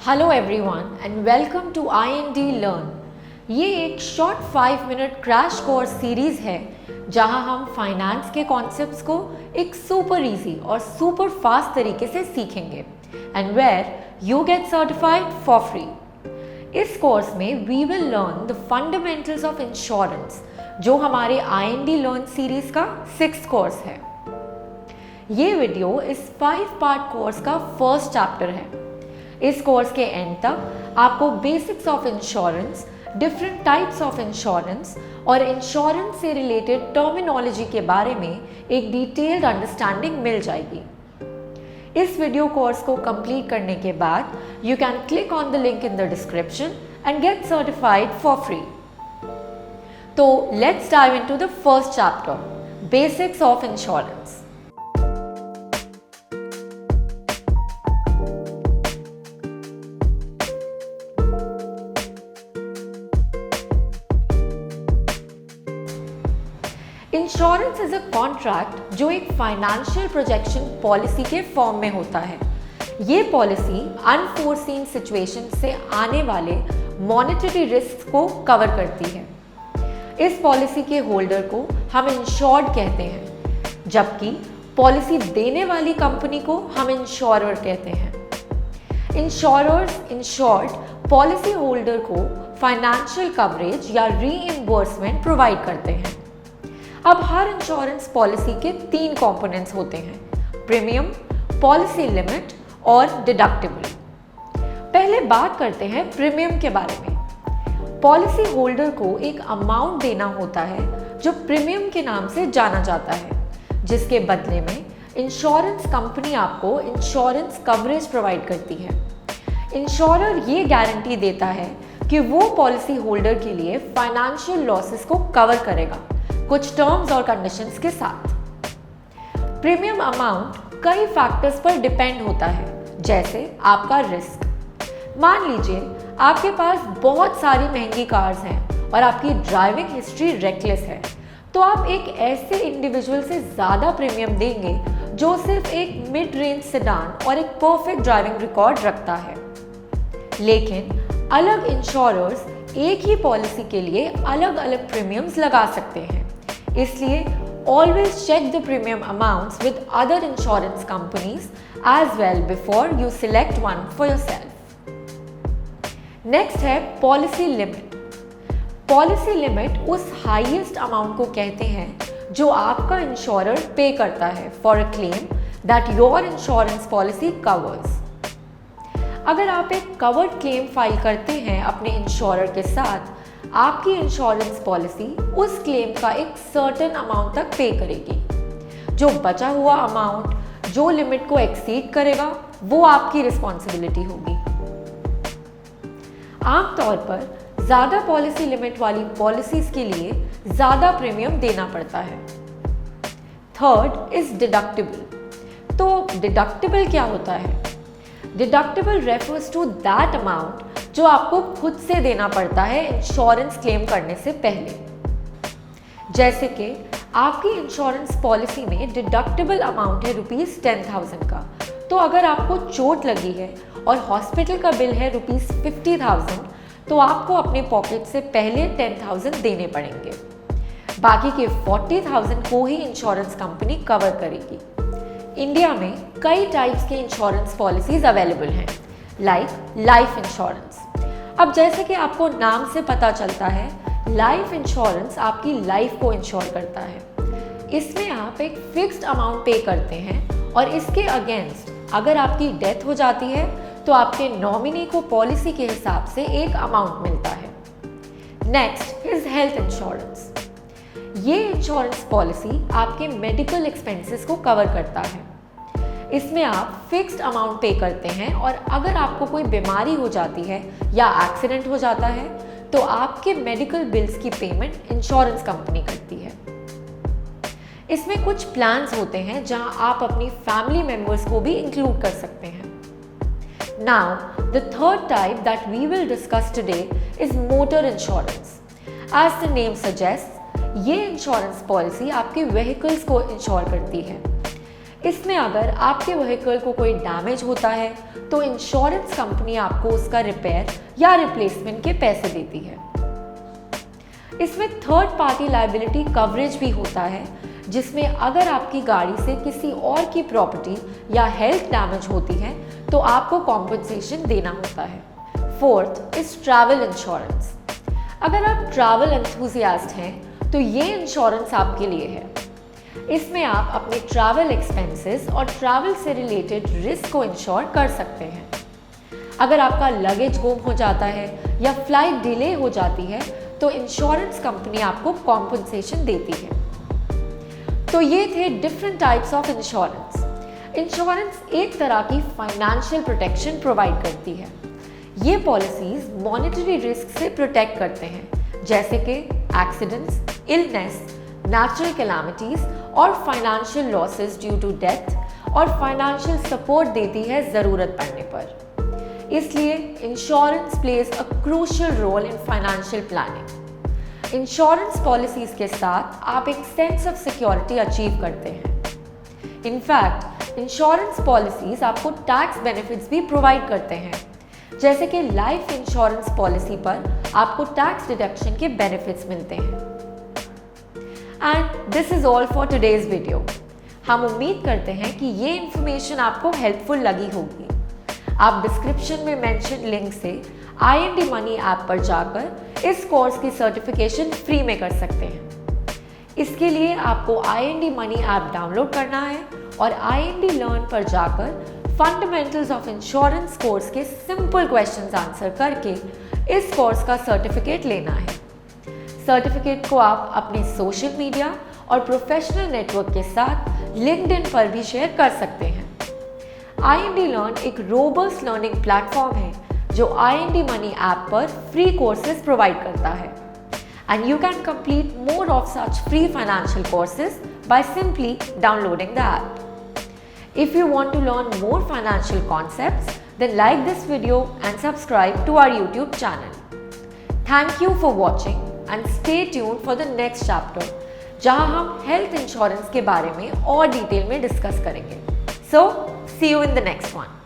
Hello everyone and welcome to IND learn. ये एक short 5 minute crash course series है जहां हम फाइनेंस के कॉन्सेप्ट्स को एक सुपर इजी और सुपर फास्ट तरीके से सीखेंगे and where you get certified for free. इस कोर्स में we will learn the fundamentals of insurance जो हमारे IND लर्न सीरीज़ का 6th कोर्स है। ये वीडियो इस 5 पार्ट कोर्स का फर्स्ट चैप्टर है। इस कोर्स के एंड तक आपको basics of insurance, different types of insurance और इंश्योरेंस से रिलेटेड टर्मिनोलॉजी के बारे में एक डिटेल्ड अंडरस्टैंडिंग मिल जाएगी। इस वीडियो कोर्स को कंप्लीट करने के बाद you can click on the link in the description and get certified for free. तो let's dive into the first chapter, basics of insurance. Insurance is a contract जो एक financial projection policy के form में होता है। ये policy unforeseen situation से आने वाले मॉनेटरी रिस्क को कवर करती है। इस पॉलिसी के होल्डर को हम इंश्योर्ड कहते हैं, जबकि पॉलिसी देने वाली कंपनी को हम इंश्योरर कहते हैं। इंश्योरर्स इंश्योर्ड पॉलिसी होल्डर को फाइनेंशियल कवरेज या रीइंबर्समेंट प्रोवाइड करते हैं। अब हर इंश्योरेंस पॉलिसी के 3 कंपोनेंट्स होते हैं, प्रीमियम, पॉलिसी लिमिट और डिडक्टिबल। पहले बात करते हैं प्रीमियम के बारे में। पॉलिसी होल्डर को एक अमाउंट देना होता है जो प्रीमियम के नाम से जाना जाता है, जिसके बदले में इंश्योरेंस कंपनी आपको इंश्योरेंस कवरेज प्रोवाइड करती है। इंश्योरर ये गारंटी देता है कि वो पॉलिसी होल्डर के लिए फाइनेंशियल लॉसेस को कवर करेगा, कुछ टर्म्स और कंडीशंस के साथ। प्रीमियम अमाउंट कई फैक्टर्स पर डिपेंड होता है, जैसे आपका रिस्क। मान लीजिए आपके पास बहुत सारी महंगी कार्स हैं और आपकी ड्राइविंग हिस्ट्री रेकलेस है, तो आप एक ऐसे इंडिविजुअल से ज़्यादा प्रीमियम देंगे जो सिर्फ एक मिड रेंज सेडान और एक परफेक्ट ड्राइविंग रिकॉर्ड रखता है। लेकिन अलग इंश्योरर्स एक ही पॉलिसी के लिए अलग अलग प्रीमियम्स लगा सकते हैं, इसलिए always check the premium amounts with other insurance companies as well before you select one for yourself. Next है policy limit. Policy limit उस highest amount को कहते हैं जो आपका इंश्योरर पे करता है for a claim that your insurance policy covers. अगर आप एक कवर्ड क्लेम फाइल करते हैं अपने इंश्योरर के साथ, आपकी इंश्योरेंस पॉलिसी उस क्लेम का एक सर्टेन अमाउंट तक पे करेगी। जो बचा हुआ अमाउंट जो लिमिट को एक्सीड करेगा वो आपकी रिस्पॉन्सिबिलिटी होगी। आमतौर पर ज़्यादा पॉलिसी लिमिट वाली पॉलिसीज के लिए ज़्यादा प्रीमियम देना पड़ता है। Third is deductible. तो डिडक्टिबल क्या होता है? Deductible refers to that amount जो आपको खुद से देना पड़ता है इंश्योरेंस क्लेम करने से पहले। जैसे कि आपकी इंश्योरेंस पॉलिसी में डिडक्टिबल अमाउंट है ₹10,000 का, तो अगर आपको चोट लगी है और हॉस्पिटल का बिल है ₹50,000, तो आपको अपने पॉकेट से पहले 10,000 देने पड़ेंगे। बाकी के 40,000 को ही इंश्योरेंस कंपनी कवर करेगी। इंडिया में कई टाइप्स के इंश्योरेंस पॉलिसीज अवेलेबल हैं, लाइफ इंश्योरेंस। अब जैसे कि आपको नाम से पता चलता है, लाइफ इंश्योरेंस आपकी लाइफ को इंश्योर करता है। इसमें आप एक फिक्स्ड अमाउंट पे करते हैं और इसके अगेंस्ट अगर आपकी डेथ हो जाती है तो आपके नॉमिनी को पॉलिसी के हिसाब से एक अमाउंट मिलता है। Next is health insurance. ये इंश्योरेंस पॉलिसी आपके मेडिकल एक्सपेंसेस को कवर करता है। इसमें आप फिक्स्ड अमाउंट पे करते हैं और अगर आपको कोई बीमारी हो जाती है या एक्सीडेंट हो जाता है तो आपके मेडिकल बिल्स की पेमेंट इंश्योरेंस कंपनी करती है। इसमें कुछ प्लान्स होते हैं जहां आप अपनी फैमिली मेंबर्स को भी इंक्लूड कर सकते हैं। Now the third type that we will discuss today is motor insurance. As the name suggest, ये इंश्योरेंस पॉलिसी आपके व्हीकल्स को इंश्योर करती है। इसमें अगर आपके व्हीकल को कोई डैमेज होता है तो इंश्योरेंस कंपनी आपको उसका रिपेयर या रिप्लेसमेंट के पैसे देती है। इसमें थर्ड पार्टी लायबिलिटी कवरेज भी होता है, जिसमें अगर आपकी गाड़ी से किसी और की प्रॉपर्टी या हेल्थ डैमेज होती है तो आपको कॉम्पनसेशन देना होता है। Fourth is travel insurance. अगर आप ट्रैवल एंथुजियास्ट हैं तो ये इंश्योरेंस आपके लिए है। इसमें आप अपने ट्रैवल एक्सपेंसेस और ट्रैवल से रिलेटेड रिस्क को इंश्योर कर सकते हैं। अगर आपका लगेज गुम हो जाता है या फ्लाइट डिले हो जाती है तो इंश्योरेंस कंपनी आपको कॉम्पनसेशन देती है। तो ये थे different types of insurance. Insurance एक तरह की फाइनेंशियल प्रोटेक्शन प्रोवाइड करती है। ये पॉलिसीज मॉनेटरी रिस्क से प्रोटेक्ट करते हैं, जैसे कि एक्सीडेंट्स, इलनेस, नेचुरल कैलामिटीज और financial losses due to death, और फाइनेंशियल सपोर्ट देती है ज़रूरत पड़ने पर। इसलिए insurance plays a crucial role in financial planning. Insurance policies के साथ आप एक सेंस ऑफ सिक्योरिटी अचीव करते हैं। इनफैक्ट इंश्योरेंस पॉलिसीज आपको टैक्स बेनिफिट्स भी प्रोवाइड करते हैं, जैसे कि लाइफ इंश्योरेंस पॉलिसी पर आपको टैक्स डिडक्शन के बेनिफिट्स मिलते हैं। And this is all for today's video. हम उम्मीद करते हैं कि ये इन्फॉर्मेशन आपको हेल्पफुल लगी होगी। आप डिस्क्रिप्शन में मेंशन लिंक से IND मनी ऐप पर जाकर इस कोर्स की सर्टिफिकेशन फ्री में कर सकते हैं। इसके लिए आपको IND मनी ऐप डाउनलोड करना है और IND लर्न पर जाकर फंडामेंटल्स ऑफ इंश्योरेंस कोर्स के सिंपल क्वेश्चंस आंसर करके इस कोर्स का सर्टिफिकेट लेना है। सर्टिफिकेट को आप अपने सोशल मीडिया और प्रोफेशनल नेटवर्क के साथ लिंक्डइन पर भी शेयर कर सकते हैं। IND लर्न एक रोबस्ट लर्निंग प्लेटफॉर्म है जो IND मनी ऐप पर फ्री कोर्सेज प्रोवाइड करता है। And you can complete more of such free financial courses by simply downloading the app. If you want to learn more financial concepts, then like this video and subscribe to our YouTube channel. Thank you for watching and stay tuned for the next chapter, जहां हम health insurance के बारे में और detail में discuss करेंगे। So, see you in the next one.